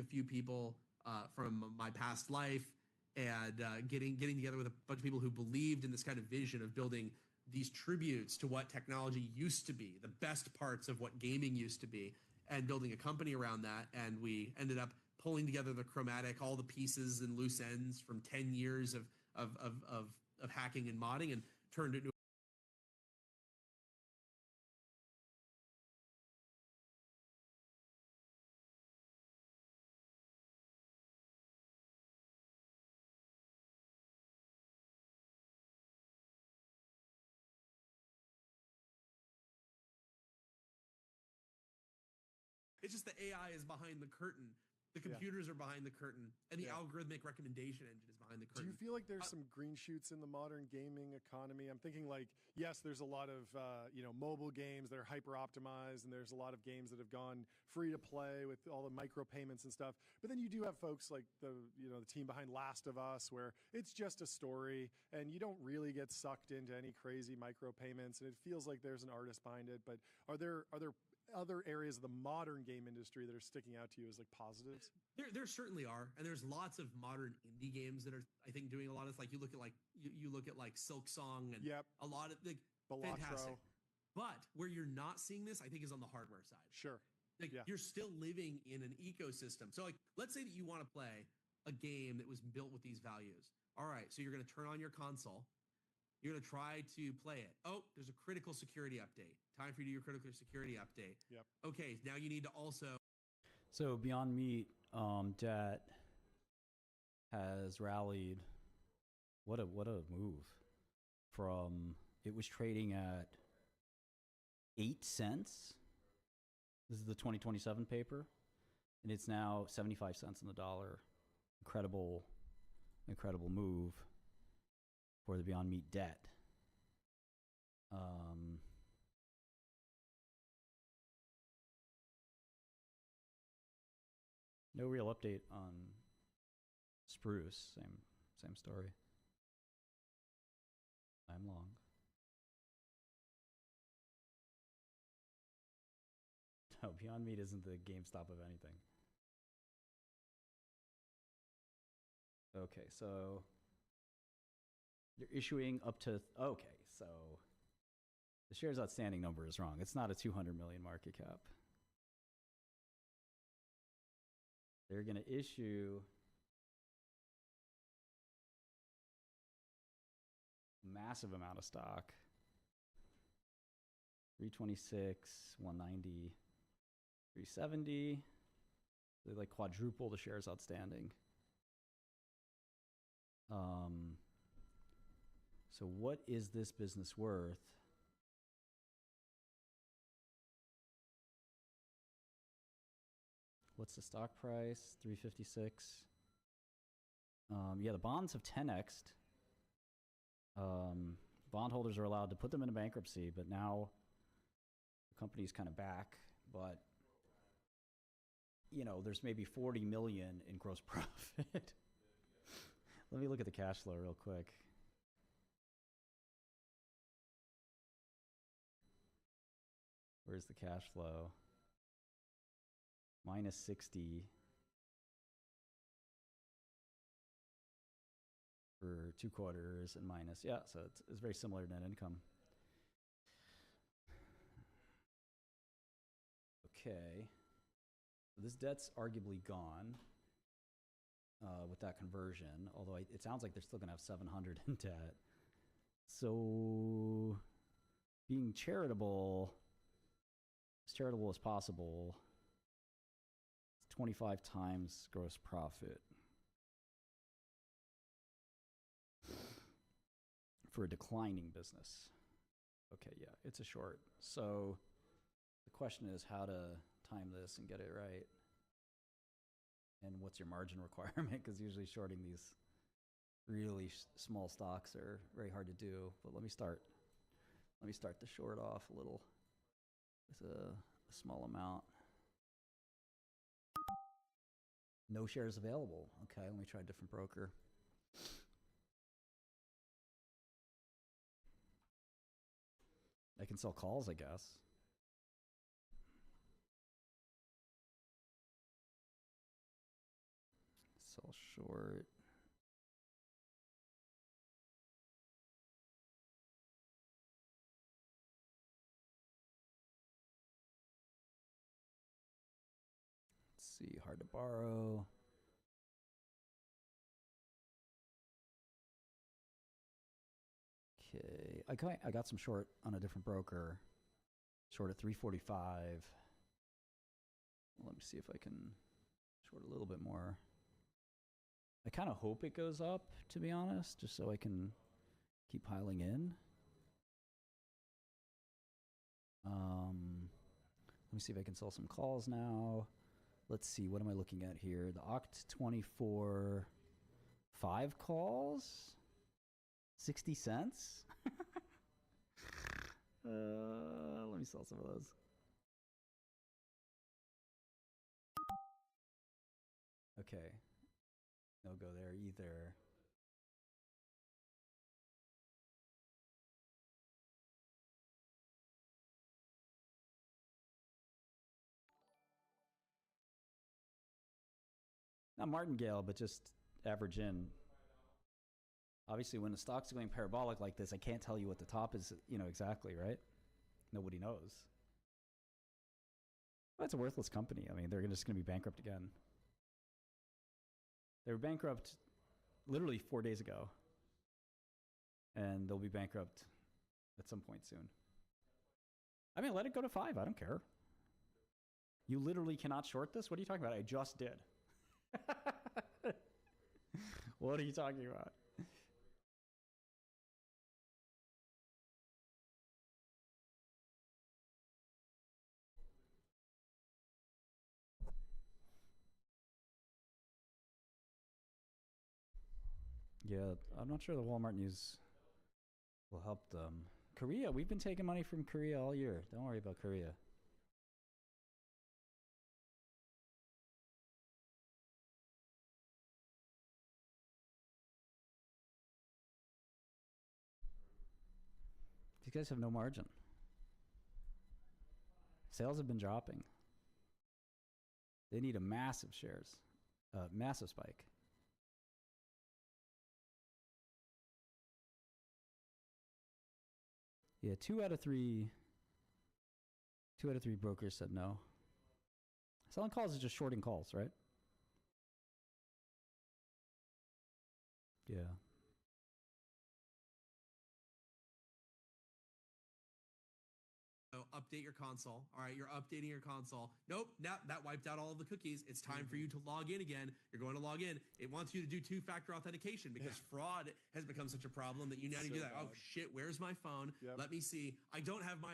a few people from my past life and getting together with a bunch of people who believed in this kind of vision of building these tributes to what technology used to be, the best parts of what gaming used to be, and building a company around that. And we ended up pulling together the chromatic, all the pieces and loose ends from 10 years of hacking and modding, and turned it into it's just the AI is behind the curtain. The computers are behind the curtain, and the algorithmic recommendation engine is behind the curtain. Do you feel like there's some green shoots in the modern gaming economy? I'm thinking like, yes, there's a lot of mobile games that are hyper optimized, and there's a lot of games that have gone free to play with all the micropayments and stuff. But then you do have folks like the team behind Last of Us, where it's just a story, and you don't really get sucked into any crazy micropayments, and it feels like there's an artist behind it. But are there other areas of the modern game industry that are sticking out to you as like positives? There certainly are, and there's lots of modern indie games that are, I think, doing a lot of, like, you look at like Silk Song and a lot of, like, fantastic. But where you're not seeing this, I think, is on the hardware side. Sure. Like, you're still living in an ecosystem. So, like, let's say that you want to play a game that was built with these values. All right, so you're going to turn on your console. You're going to try to play it. Oh, there's a critical security update. Time for you to do your critical security update. Yep. Okay, now you need to also... So Beyond Meat debt has rallied. What a move. From, it was trading at 8 cents. This is the 2027 paper. And it's now 75 cents on the dollar. Incredible move for the Beyond Meat debt. No real update on Spruce. Same story. I'm long. No, Beyond Meat isn't the GameStop of anything. Okay, so you're issuing up to... Okay, so the shares outstanding number is wrong. It's not a 200 million market cap. They're going to issue a massive amount of stock. 326, 190, 370. They like quadruple the shares outstanding. So what is this business worth? What's the stock price? 356. Yeah, the bonds have 10x'd. Bondholders are allowed to put them into bankruptcy, but now the company's kind of back. But, there's maybe 40 million in gross profit. Let me look at the cash flow real quick. Where's the cash flow? Minus 60 for 2 quarters and minus, so it's very similar to net income. Okay, so this debt's arguably gone with that conversion, although it sounds like they're still gonna have 700 in debt. So being charitable, as charitable as possible, 25 times gross profit for a declining business. Okay, yeah, it's a short. So the question is how to time this and get it right. And what's your margin requirement? Because usually shorting these really small stocks are very hard to do. But let me start the short off a little with a small amount. No shares available. Okay, let me try a different broker. I can sell calls, I guess. sell short. Let's see, hard to borrow. Okay, I got some short on a different broker. Short at 345. Let me see if I can short a little bit more. I kind of hope it goes up, to be honest, just so I can keep piling in. Let me see if I can sell some calls now. Let's see, what am I looking at here? The Oct 24, 5 calls? 60 cents? Let me sell some of those. Okay. No go there either. Not martingale, but just average in. Obviously, when the stock's going parabolic like this, I can't tell you what the top is, exactly, right? Nobody knows. Well, it's a worthless company. I mean, they're just going to be bankrupt again. They were bankrupt literally 4 days ago. And they'll be bankrupt at some point soon. I mean, let it go to 5. I don't care. You literally cannot short this? What are you talking about? I just did. What are you talking about? Yeah, I'm not sure the Walmart news will help them. Korea, we've been taking money from Korea all year. Don't worry about Korea. These guys have no margin. Sales have been dropping. They need a massive massive spike. Yeah, 2 out of 3 brokers said no. Selling calls is just shorting calls, right? Yeah. So update your console. All right, you're updating your console. Nope, now that wiped out all of the cookies. It's time for you to log in again. You're going to log in. It wants you to do two-factor authentication because fraud has become such a problem that you now need to do that. Bad. Oh shit, where's my phone? Yep. Let me see. I don't have my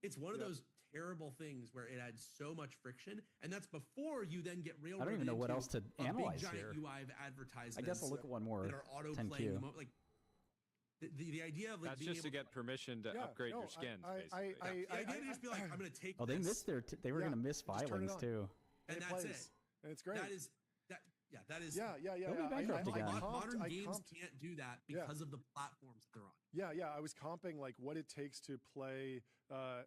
It's one of those terrible things where it adds so much friction, and that's before you then get railroaded. I don't even know what else to analyze big, giant here. UI of advertisements. I guess I'll look at one more. That are auto-playing. Like the idea of like that's being just to get permission to upgrade your skins. Basically, the idea to just be like, I'm going to take. Oh, they missed they were going to miss filings too, and that's it. And it's great. That is that. Yeah, that is. They'll be bankrupt again. Modern games can't do that because of the platforms that they're on. Yeah. I was comping like what it takes to play.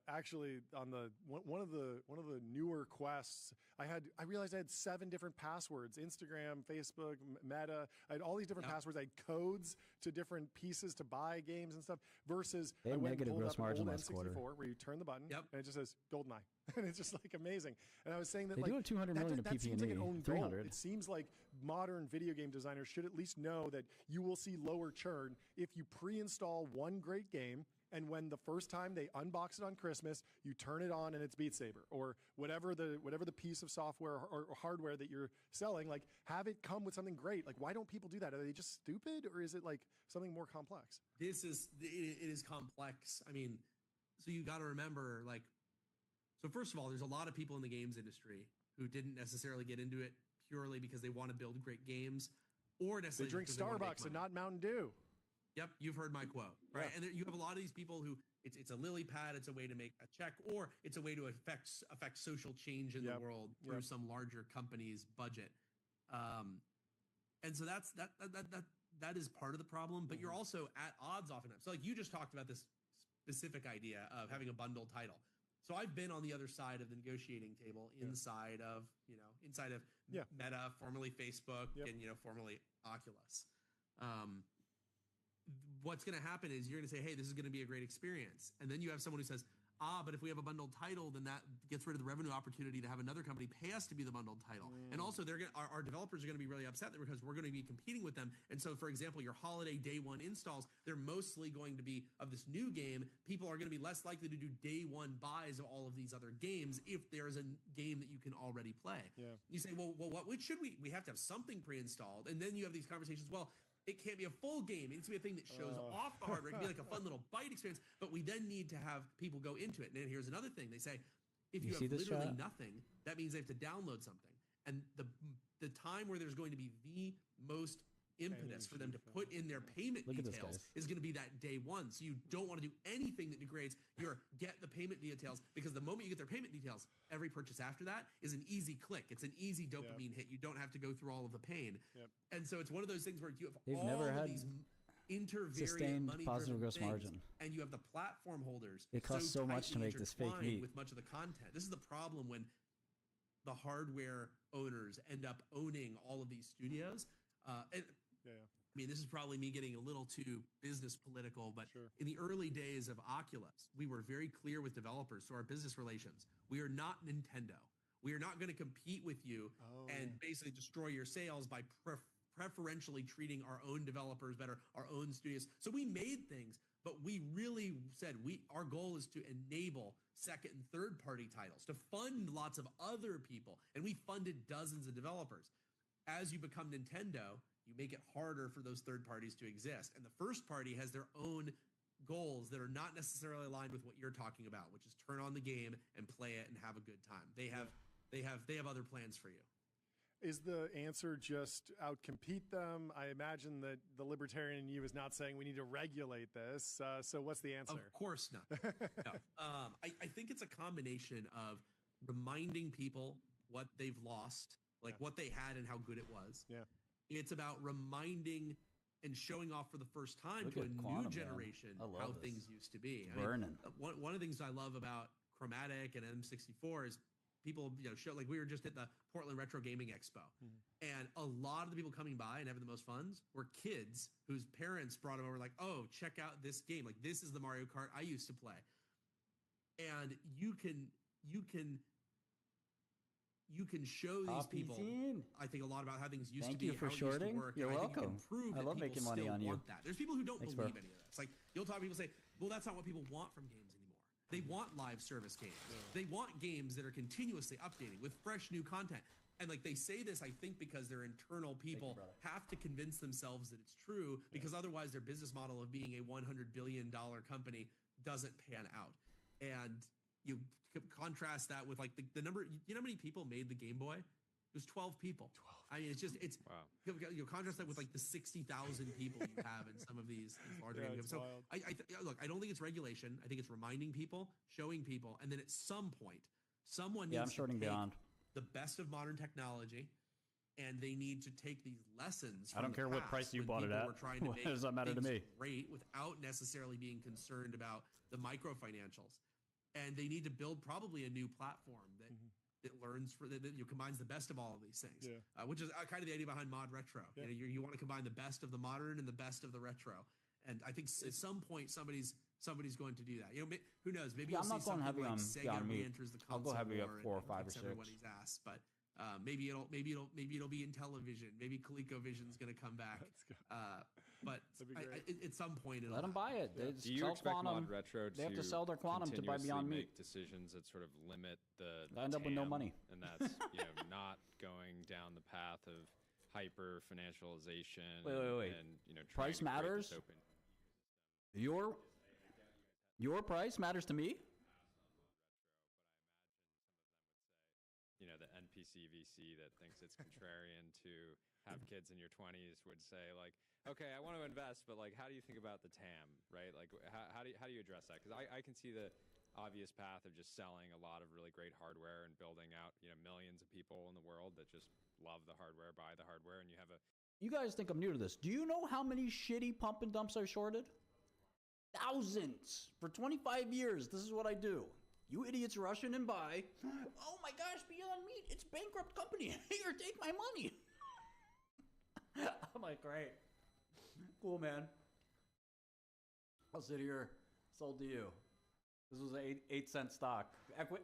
Actually, on one of the newer quests, I realized I had 7 different passwords: Instagram, Facebook, Meta. I had all these different passwords. I had codes to different pieces to buy games and stuff. Versus they had negative gross margin last quarter, where you turn the button and it just says GoldenEye, and it's just like amazing. And I was saying that they do have 200 million of PP&E, seems like an own 300. Goal. It seems like modern video game designers should at least know that you will see lower churn if you pre-install one great game. And when the first time they unbox it on Christmas, you turn it on and it's Beat Saber or whatever the piece of software or hardware that you're selling, like have it come with something great. Like, why don't people do that? Are they just stupid or is it like something more complex? It is complex. I mean, so you got to remember, like, so first of all, there's a lot of people in the games industry who didn't necessarily get into it purely because they want to build great games or necessarily they drink Starbucks and not Mountain Dew. Yep, you've heard my quote, right? Yeah. And you have a lot of these people who it's a lily pad, it's a way to make a check, or it's a way to affect social change in the world through some larger company's budget. And so that is part of the problem. But you're also at odds oftentimes. So like you just talked about this specific idea of having a bundled title. So I've been on the other side of the negotiating table inside of Meta, formerly Facebook, and formerly Oculus. What's going to happen is you're going to say, hey, this is going to be a great experience. And then you have someone who says, but if we have a bundled title, then that gets rid of the revenue opportunity to have another company pay us to be the bundled title. And also, our developers are going to be really upset because we're going to be competing with them. And so, for example, your holiday day one installs, they're mostly going to be of this new game. People are going to be less likely to do day one buys of all of these other games if there's a game that you can already play. Yeah. You say, well, what should we? We have to have something pre-installed. And then you have these conversations, well, it can't be a full game. It needs to be a thing that shows off the hardware. It can be like a fun little bite experience, but we then need to have people go into it. And then here's another thing. They say, if you have literally nothing, that means they have to download something. And the time where there's going to be the most impetus for them to put in their payment details is going to be that day one. So you don't want to do anything that degrades your get the payment details, because the moment you get their payment details, every purchase after that is an easy click. It's an easy dopamine hit. You don't have to go through all of the pain. And so it's one of those things where you have all of these intervariant money positive gross margin, and you have the platform holders. It costs so much to make this fake meat with much of the content. This is the problem when the hardware owners end up owning all of these studios. I mean, this is probably me getting a little too business political, but in the early days of Oculus, we were very clear with developers. So our business relations, we are not Nintendo. We are not going to compete with you and basically destroy your sales by preferentially treating our own developers better, our own studios. So we made things, but we really said our goal is to enable second and third party titles, to fund lots of other people. And we funded dozens of developers. As you become Nintendo, you make it harder for those third parties to exist. And the first party has their own goals that are not necessarily aligned with what you're talking about, which is turn on the game and play it and have a good time. They have other plans for you. Is the answer just outcompete them? I imagine that the libertarian in you is not saying we need to regulate this. So what's the answer? Of course not. No. I think it's a combination of reminding people what they've lost, like what they had and how good it was. Yeah. It's about reminding and showing off for the first time to a new generation how things used to be. I mean, one of the things I love about Chromatic and M64 is people, show, like we were just at the Portland Retro Gaming Expo, and a lot of the people coming by and having the most funds were kids whose parents brought them over, like, oh, check out this game. Like, this is the Mario Kart I used to play. And you can show these people, I think, a lot about how things used to be, how it used to work. You're welcome. I think you can prove I love that making people money still on you. want that. There's people who don't believe any of this. Like, you'll talk to people say, well, that's not what people want from games anymore. They want live service games. They want games that are continuously updating with fresh new content. And like they say this, I think, because their internal people have to convince themselves that it's true, because otherwise their business model of being a $100 billion company doesn't pan out. And you contrast that with like the number, you know how many people made the Game Boy? It was 12 people. I mean, wow. You contrast that with like the 60,000 people you have in some of these larger games. So look, I don't think it's regulation. I think it's reminding people, showing people, and then at some point, someone needs to take the best of modern technology, and they need to take these lessons. I don't care what price you bought it at. What does that matter to me? Great, without necessarily being concerned about the micro financials, and they need to build probably a new platform that. It learns that combines the best of all of these things, which is kind of the idea behind mod retro. Yeah. You want to combine the best of the modern and the best of the retro, and I think at some point somebody's going to do that. Who knows? Maybe you'll see something like Sega re-enters the console. I'll go heavy up 4 or 5 or 6. Everybody's ass, but maybe it'll be in television. Maybe ColecoVision's going to come back. But at some point, let them buy it. Yeah. Do you expect Mod Retro they have to sell their Quantum to buy Beyond Meat? Make decisions that sort of limit the I end up with no money, and that's not going down the path of hyper financialization. Wait. And price matters. Your price matters to me. The NPC VC that thinks it's contrarian to have kids in your 20s would say, like, okay, I want to invest, but like, how do you think about the TAM, right? Like, how do you address that? Because I can see the obvious path of just selling a lot of really great hardware and building out, millions of people in the world that just love the hardware, buy the hardware, and you have a. You guys think I'm new to this? Do you know how many shitty pump and dumps I've shorted? Thousands for 25 years. This is what I do. You idiots rush in and buy. Oh my gosh, Beyond Meat, it's a bankrupt company. Here, take my money. I'm like, great. Cool, man. I'll sit here, sold to you. This was an 8-cent stock.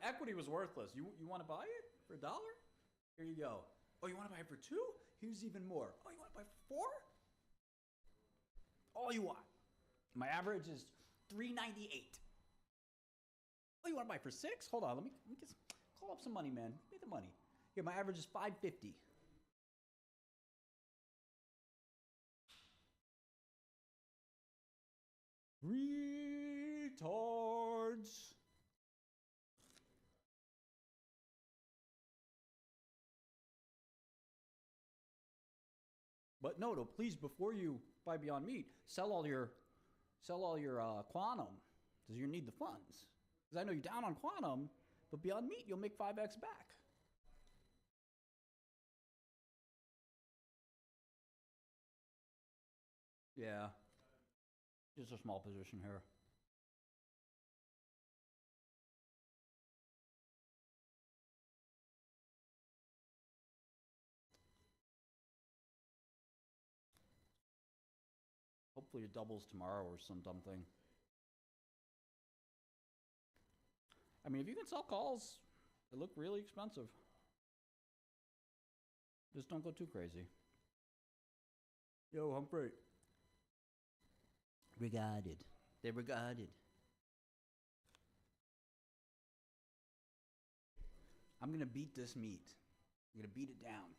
Equity was worthless. You want to buy it for $1? Here you go. Oh, you want to buy it for $2? Here's even more. Oh, you want to buy it for $4? All you want. My average is $3.98. Oh, you want to buy it for $6? Hold on, let me call up some money, man. Give me the money. Here, my average is $5.50. Retards. But no, please, before you buy Beyond Meat, sell all your Quantum, because you need the funds. Because I know you're down on Quantum, but Beyond Meat, you'll make 5x back. Yeah, just a small position here. Hopefully it doubles tomorrow or something. I mean, if you can sell calls, they look really expensive. Just don't go too crazy. Yo, Humphrey. Regarded. They're regarded. I'm going to beat this meat. I'm going to beat it down.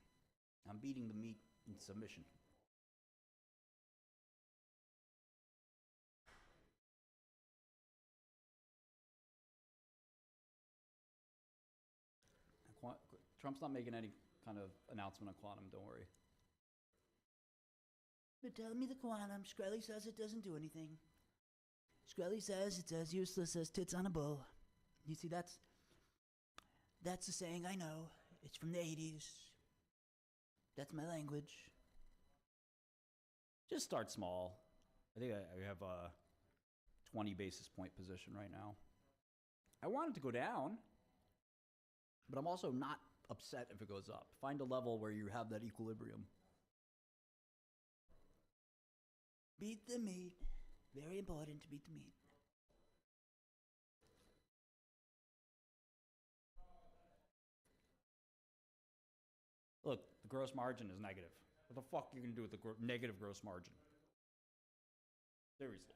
I'm beating the meat in submission. Trump's not making any kind of announcement on Quantum, don't worry. But tell me the Quantum. Shkreli says it doesn't do anything. Shkreli says it's as useless as tits on a bull. You see, that's a saying I know. It's from the 80s. That's my language. Just start small. I think I have a 20 basis point position right now. I want it to go down, but I'm also not upset if it goes up. Find a level where you have that equilibrium. Beat the meat. Very important to beat the meat. Look, the gross margin is negative. What the fuck are you going to do with the negative gross margin? Seriously.